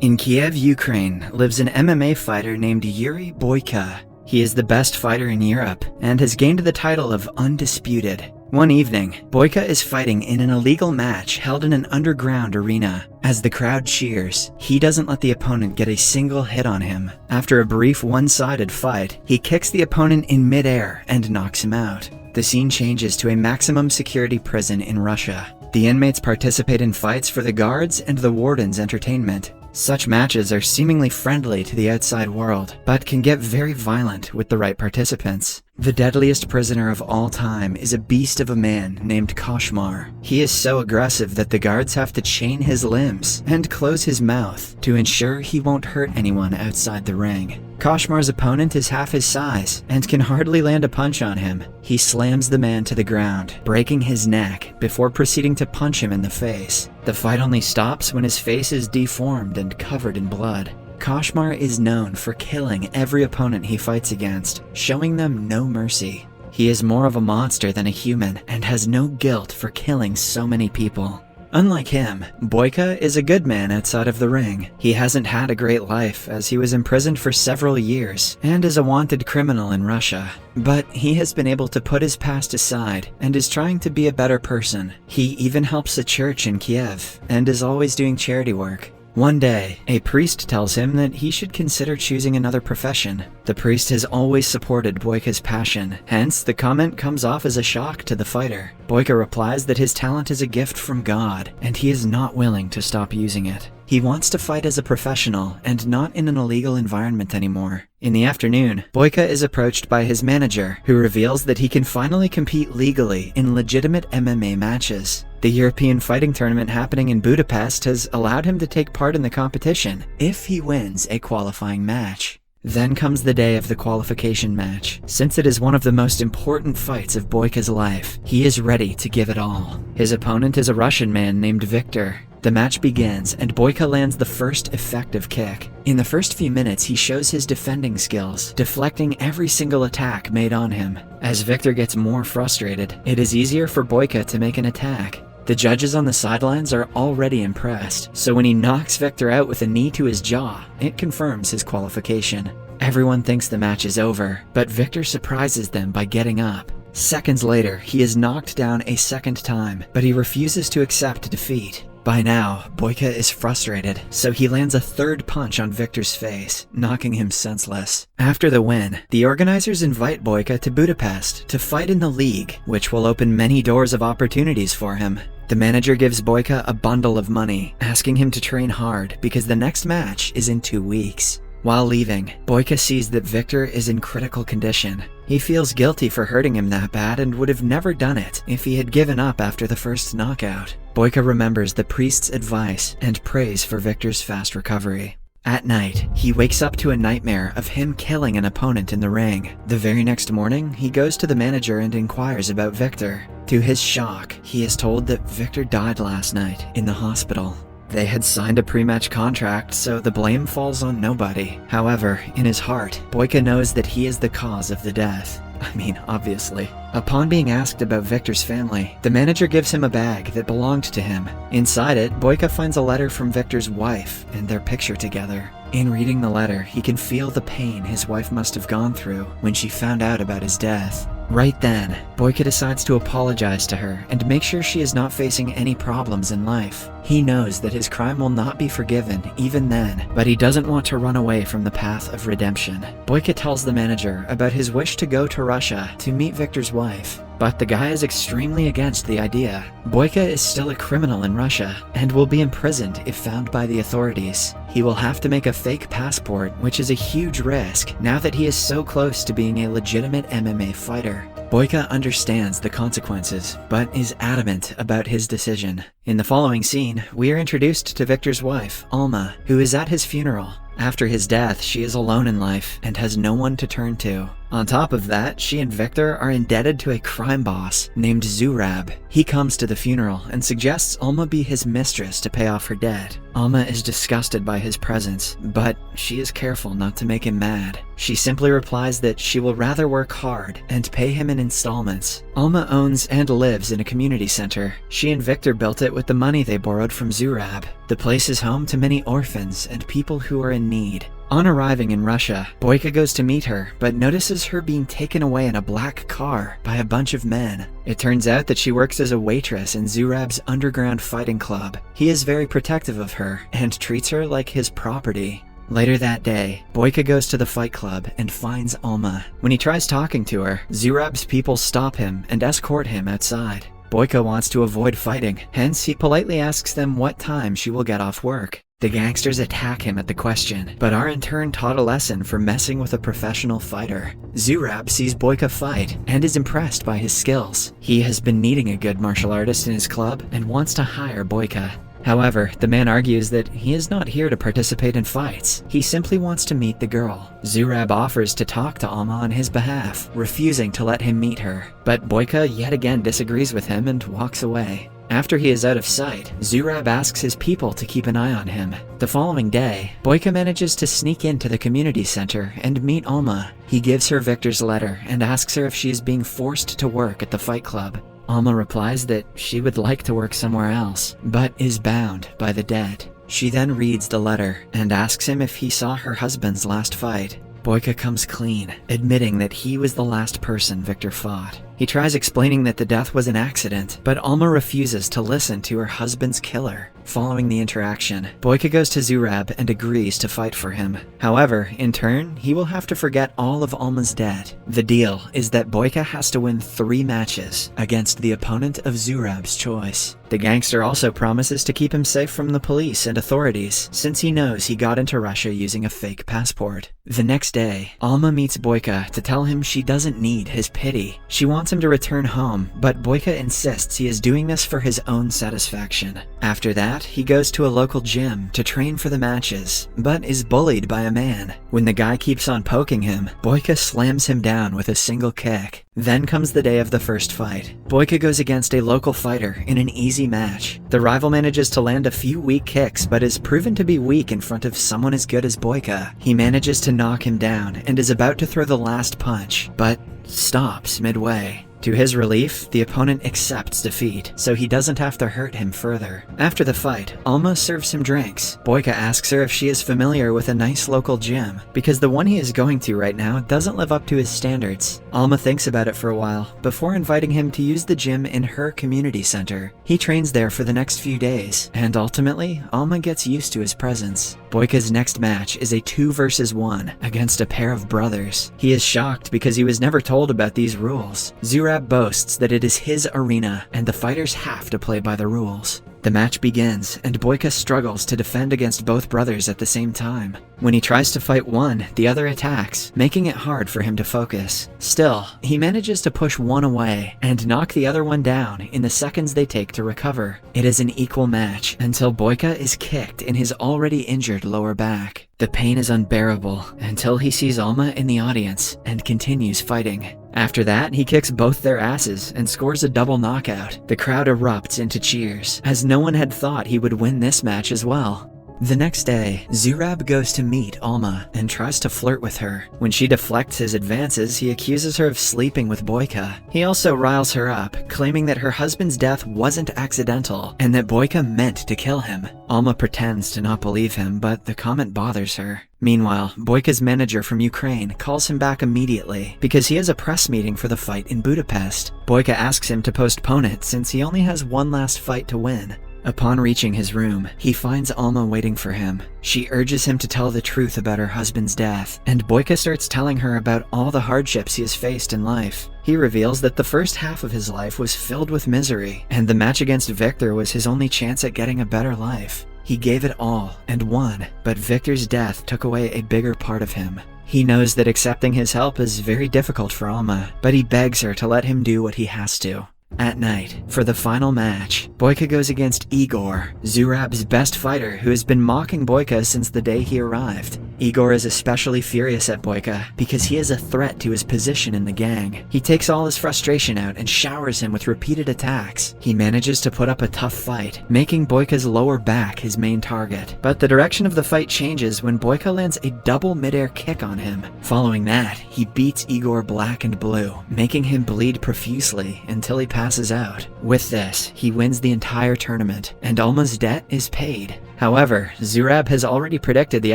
In Kiev, Ukraine, lives an MMA fighter named Yuri Boyka. He is the best fighter in Europe and has gained the title of Undisputed. One evening, Boyka is fighting in an illegal match held in an underground arena. As the crowd cheers, he doesn't let the opponent get a single hit on him. After a brief one-sided fight, he kicks the opponent in midair and knocks him out. The scene changes to a maximum security prison in Russia. The inmates participate in fights for the guards and the warden's entertainment. Such matches are seemingly friendly to the outside world, but can get very violent with the right participants. The deadliest prisoner of all time is a beast of a man named Koshmar. He is so aggressive that the guards have to chain his limbs and close his mouth to ensure he won't hurt anyone outside the ring. Koshmar's opponent is half his size and can hardly land a punch on him. He slams the man to the ground, breaking his neck before proceeding to punch him in the face. The fight only stops when his face is deformed and covered in blood. Koshmar is known for killing every opponent he fights against, showing them no mercy. He is more of a monster than a human and has no guilt for killing so many people. Unlike him, Boyka is a good man outside of the ring. He hasn't had a great life as he was imprisoned for several years and is a wanted criminal in Russia. But he has been able to put his past aside and is trying to be a better person. He even helps a church in Kiev and is always doing charity work. One day, a priest tells him that he should consider choosing another profession. The priest has always supported Boyka's passion, hence the comment comes off as a shock to the fighter. Boyka replies that his talent is a gift from God, and he is not willing to stop using it. He wants to fight as a professional and not in an illegal environment anymore. In the afternoon, Boyka is approached by his manager, who reveals that he can finally compete legally in legitimate MMA matches. The European fighting tournament happening in Budapest has allowed him to take part in the competition if he wins a qualifying match. Then comes the day of the qualification match. Since it is one of the most important fights of Boyka's life, he is ready to give it all. His opponent is a Russian man named Viktor. The match begins and Boyka lands the first effective kick. In the first few minutes, he shows his defending skills, deflecting every single attack made on him. As Viktor gets more frustrated, it is easier for Boyka to make an attack. The judges on the sidelines are already impressed, so when he knocks Viktor out with a knee to his jaw, it confirms his qualification. Everyone thinks the match is over, but Viktor surprises them by getting up. Seconds later, he is knocked down a second time, but he refuses to accept defeat. By now, Boyka is frustrated, so he lands a third punch on Viktor's face, knocking him senseless. After the win, the organizers invite Boyka to Budapest to fight in the league, which will open many doors of opportunities for him. The manager gives Boyka a bundle of money, asking him to train hard because the next match is in 2 weeks. While leaving, Boyka sees that Viktor is in critical condition. He feels guilty for hurting him that bad and would have never done it if he had given up after the first knockout. Boyka remembers the priest's advice and prays for Viktor's fast recovery. At night, he wakes up to a nightmare of him killing an opponent in the ring. The very next morning, he goes to the manager and inquires about Viktor. To his shock, he is told that Viktor died last night in the hospital. They had signed a pre-match contract, so the blame falls on nobody. However, in his heart, Boyka knows that he is the cause of the death. I mean, obviously. Upon being asked about Viktor's family, the manager gives him a bag that belonged to him. Inside it, Boyka finds a letter from Viktor's wife and their picture together. In reading the letter, he can feel the pain his wife must have gone through when she found out about his death. Right then, Boyka decides to apologize to her and make sure she is not facing any problems in life. He knows that his crime will not be forgiven even then, but he doesn't want to run away from the path of redemption. Boyka tells the manager about his wish to go to Russia to meet Viktor's wife, but the guy is extremely against the idea. Boyka is still a criminal in Russia and will be imprisoned if found by the authorities. He will have to make a fake passport, which is a huge risk now that he is so close to being a legitimate MMA fighter. Boyka understands the consequences, but is adamant about his decision. In the following scene, we are introduced to Viktor's wife, Alma, who is at his funeral. After his death, she is alone in life and has no one to turn to. On top of that, she and Viktor are indebted to a crime boss named Zurab. He comes to the funeral and suggests Alma be his mistress to pay off her debt. Alma is disgusted by his presence, but she is careful not to make him mad. She simply replies that she will rather work hard and pay him in installments. Alma owns and lives in a community center. She and Victor built it with the money they borrowed from Zurab. The place is home to many orphans and people who are in need. On arriving in Russia, Boyka goes to meet her, but notices her being taken away in a black car by a bunch of men. It turns out that she works as a waitress in Zurab's underground fighting club. He is very protective of her and treats her like his property. Later that day, Boyka goes to the fight club and finds Alma. When he tries talking to her, Zurab's people stop him and escort him outside. Boyka wants to avoid fighting, hence he politely asks them what time she will get off work. The gangsters attack him at the question, but are in turn taught a lesson for messing with a professional fighter. Zurab sees Boyka fight and is impressed by his skills. He has been needing a good martial artist in his club and wants to hire Boyka. However, the man argues that he is not here to participate in fights. He simply wants to meet the girl. Zurab offers to talk to Alma on his behalf, refusing to let him meet her. But Boyka yet again disagrees with him and walks away. After he is out of sight, Zurab asks his people to keep an eye on him. The following day, Boyka manages to sneak into the community center and meet Alma. He gives her Victor's letter and asks her if she is being forced to work at the fight club. Alma replies that she would like to work somewhere else, but is bound by the debt. She then reads the letter and asks him if he saw her husband's last fight. Boyka comes clean, admitting that he was the last person Victor fought. He tries explaining that the death was an accident, but Alma refuses to listen to her husband's killer. Following the interaction, Boyka goes to Zurab and agrees to fight for him. However, in turn, he will have to forget all of Alma's debt. The deal is that Boyka has to win 3 matches against the opponent of Zurab's choice. The gangster also promises to keep him safe from the police and authorities, since he knows he got into Russia using a fake passport. The next day, Alma meets Boyka to tell him she doesn't need his pity. She wants him to return home, but Boyka insists he is doing this for his own satisfaction. After that, he goes to a local gym to train for the matches, but is bullied by a man. When the guy keeps on poking him, Boyka slams him down with a single kick. Then comes the day of the first fight. Boyka goes against a local fighter in an easy match. The rival manages to land a few weak kicks, but is proven to be weak in front of someone as good as Boyka. He manages to knock him down and is about to throw the last punch, but stops midway. To his relief, the opponent accepts defeat, so he doesn't have to hurt him further. After the fight, Alma serves him drinks. Boyka asks her if she is familiar with a nice local gym, because the one he is going to right now doesn't live up to his standards. Alma thinks about it for a while, before inviting him to use the gym in her community center. He trains there for the next few days, and ultimately, Alma gets used to his presence. Boyka's next match is a 2 versus 1 against a pair of brothers. He is shocked because he was never told about these rules. Zurab boasts that it is his arena and the fighters have to play by the rules. The match begins, and Boyka struggles to defend against both brothers at the same time. When he tries to fight one, the other attacks, making it hard for him to focus. Still, he manages to push one away and knock the other one down in the seconds they take to recover. It is an equal match until Boyka is kicked in his already injured lower back. The pain is unbearable until he sees Alma in the audience and continues fighting. After that, he kicks both their asses and scores a double knockout. The crowd erupts into cheers, as no one had thought he would win this match as well. The next day, Zurab goes to meet Alma and tries to flirt with her. When she deflects his advances, he accuses her of sleeping with Boyka. He also riles her up, claiming that her husband's death wasn't accidental and that Boyka meant to kill him. Alma pretends to not believe him, but the comment bothers her. Meanwhile, Boyka's manager from Ukraine calls him back immediately because he has a press meeting for the fight in Budapest. Boyka asks him to postpone it since he only has one last fight to win. Upon reaching his room, he finds Alma waiting for him. She urges him to tell the truth about her husband's death, and Boyka starts telling her about all the hardships he has faced in life. He reveals that the first half of his life was filled with misery, and the match against Victor was his only chance at getting a better life. He gave it all and won, but Victor's death took away a bigger part of him. He knows that accepting his help is very difficult for Alma, but he begs her to let him do what he has to. At night, for the final match, Boyka goes against Igor, Zurab's best fighter who has been mocking Boyka since the day he arrived. Igor is especially furious at Boyka because he is a threat to his position in the gang. He takes all his frustration out and showers him with repeated attacks. He manages to put up a tough fight, making Boyka's lower back his main target. But the direction of the fight changes when Boyka lands a double midair kick on him. Following that, he beats Igor black and blue, making him bleed profusely until he passes out. With this, he wins the entire tournament, and Alma's debt is paid. However, Zurab has already predicted the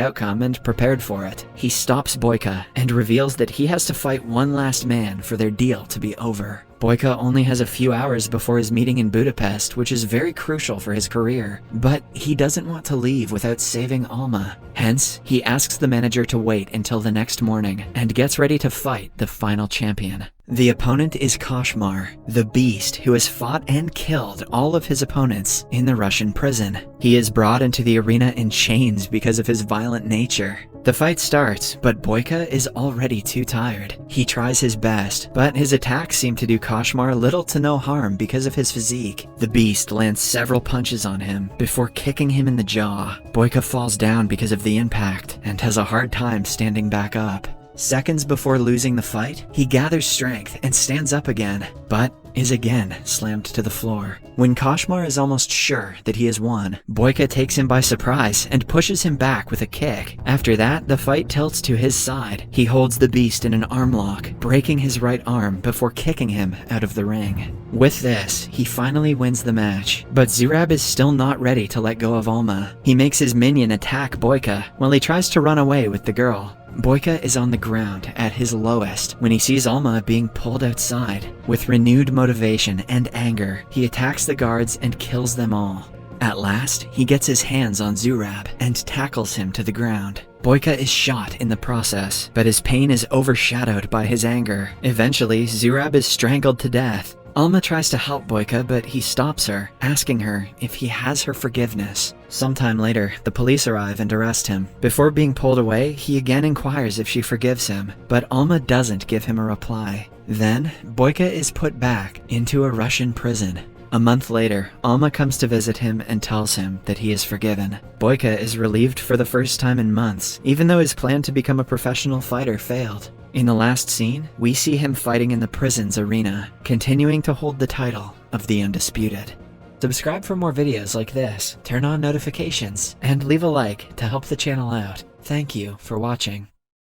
outcome and prepared for it. He stops Boyka and reveals that he has to fight one last man for their deal to be over. Boyka only has a few hours before his meeting in Budapest, which is very crucial for his career, but he doesn't want to leave without saving Alma. Hence, he asks the manager to wait until the next morning and gets ready to fight the final champion. The opponent is Koshmar, the beast who has fought and killed all of his opponents in the Russian prison. He is brought into the arena in chains because of his violent nature. The fight starts, but Boyka is already too tired. He tries his best, but his attacks seem to do Koshmar little to no harm because of his physique. The beast lands several punches on him before kicking him in the jaw. Boyka falls down because of the impact and has a hard time standing back up. Seconds before losing the fight, he gathers strength and stands up again, but is again slammed to the floor. When Koshmar is almost sure that he has won, Boyka takes him by surprise and pushes him back with a kick. After that, the fight tilts to his side. He holds the beast in an arm lock, breaking his right arm before kicking him out of the ring. With this, he finally wins the match, but Zurab is still not ready to let go of Alma. He makes his minion attack Boyka while he tries to run away with the girl. Boyka is on the ground at his lowest when he sees Alma being pulled outside. With renewed motivation and anger, he attacks the guards and kills them all. At last, he gets his hands on Zurab and tackles him to the ground. Boyka is shot in the process, but his pain is overshadowed by his anger. Eventually, Zurab is strangled to death. Alma tries to help Boyka, but he stops her, asking her if he has her forgiveness. Sometime later, the police arrive and arrest him. Before being pulled away, he again inquires if she forgives him, but Alma doesn't give him a reply. Then, Boyka is put back into a Russian prison. A month later, Alma comes to visit him and tells him that he is forgiven. Boyka is relieved for the first time in months, even though his plan to become a professional fighter failed. In the last scene, we see him fighting in the prison's arena, continuing to hold the title of the Undisputed. Subscribe for more videos like this, turn on notifications, and leave a like to help the channel out. Thank you for watching.